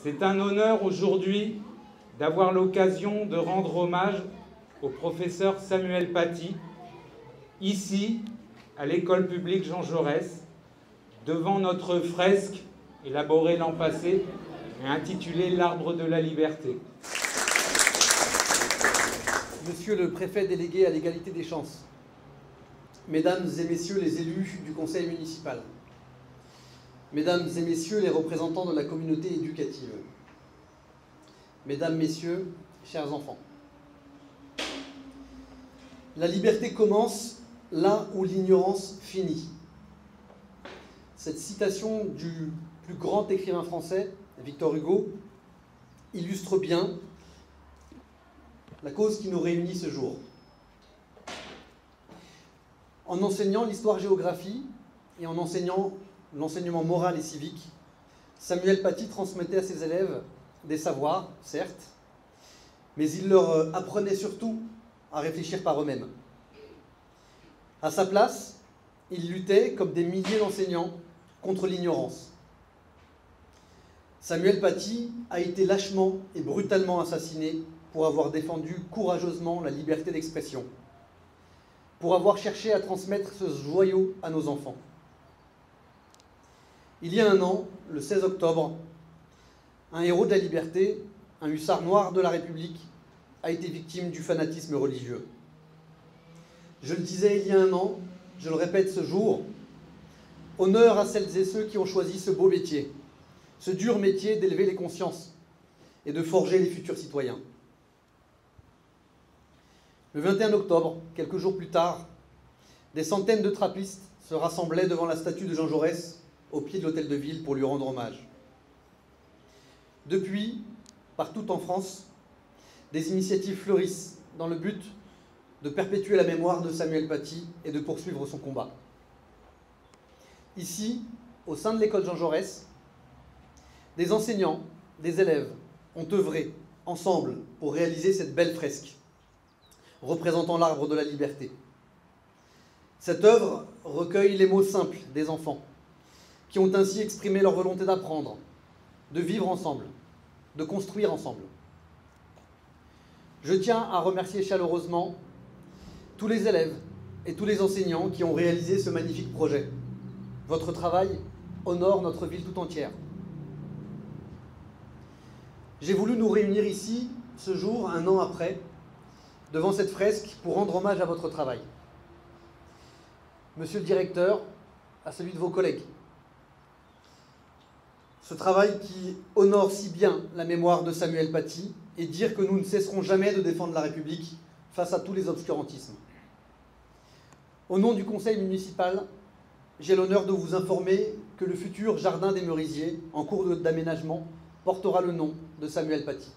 C'est un honneur aujourd'hui d'avoir l'occasion de rendre hommage au professeur Samuel Paty, ici, à l'école publique Jean Jaurès, devant notre fresque élaborée l'an passé et intitulée « L'arbre de la liberté ». Monsieur le préfet délégué à l'égalité des chances, mesdames et messieurs les élus du conseil municipal, mesdames et messieurs les représentants de la communauté éducative, mesdames, messieurs, chers enfants, la liberté commence là où l'ignorance finit. Cette citation du plus grand écrivain français, Victor Hugo, illustre bien la cause qui nous réunit ce jour. En enseignant l'histoire-géographie et en enseignant l'enseignement moral et civique, Samuel Paty transmettait à ses élèves des savoirs, certes, mais il leur apprenait surtout à réfléchir par eux-mêmes. À sa place, il luttait, comme des milliers d'enseignants, contre l'ignorance. Samuel Paty a été lâchement et brutalement assassiné pour avoir défendu courageusement la liberté d'expression, pour avoir cherché à transmettre ce joyau à nos enfants. Il y a un an, le 16 octobre, un héros de la liberté, un hussard noir de la République, a été victime du fanatisme religieux. Je le disais il y a un an, je le répète ce jour, honneur à celles et ceux qui ont choisi ce beau métier, ce dur métier d'élever les consciences et de forger les futurs citoyens. Le 21 octobre, quelques jours plus tard, des centaines de trappistes se rassemblaient devant la statue de Jean Jaurès, au pied de l'hôtel de ville, pour lui rendre hommage. Depuis, partout en France, des initiatives fleurissent dans le but de perpétuer la mémoire de Samuel Paty et de poursuivre son combat. Ici, au sein de l'école Jean Jaurès, des enseignants, des élèves ont œuvré ensemble pour réaliser cette belle fresque représentant l'arbre de la liberté. Cette œuvre recueille les mots simples des enfants qui ont ainsi exprimé leur volonté d'apprendre, de vivre ensemble, de construire ensemble. Je tiens à remercier chaleureusement tous les élèves et tous les enseignants qui ont réalisé ce magnifique projet. Votre travail honore notre ville tout entière. J'ai voulu nous réunir ici, ce jour, un an après, devant cette fresque, pour rendre hommage à votre travail. Monsieur le directeur, à celui de vos collègues. Ce travail qui honore si bien la mémoire de Samuel Paty et dire que nous ne cesserons jamais de défendre la République face à tous les obscurantismes. Au nom du conseil municipal, j'ai l'honneur de vous informer que le futur jardin des Merisiers, en cours d'aménagement, portera le nom de Samuel Paty.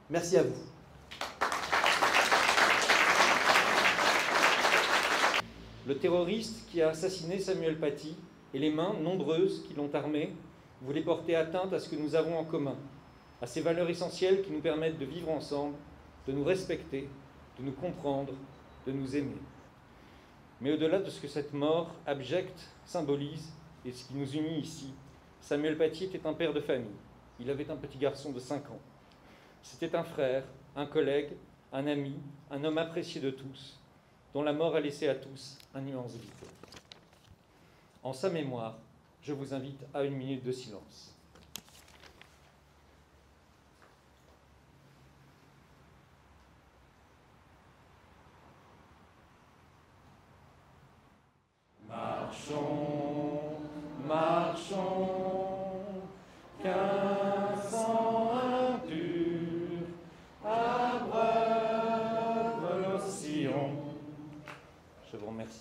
Merci à vous. Le terroriste qui a assassiné Samuel Paty et les mains nombreuses qui l'ont armé voulaient porter atteinte à ce que nous avons en commun, à ces valeurs essentielles qui nous permettent de vivre ensemble, de nous respecter, de nous comprendre, de nous aimer. Mais au-delà de ce que cette mort abjecte symbolise et ce qui nous unit ici, Samuel Paty était un père de famille. Il avait un petit garçon de 5 ans. C'était un frère, un collègue, un ami, un homme apprécié de tous, dont la mort a laissé à tous un immense vide. En sa mémoire, je vous invite à une minute de silence. Marchons, marchons, qu'un sang impur abreuve nos sillons. Je vous remercie.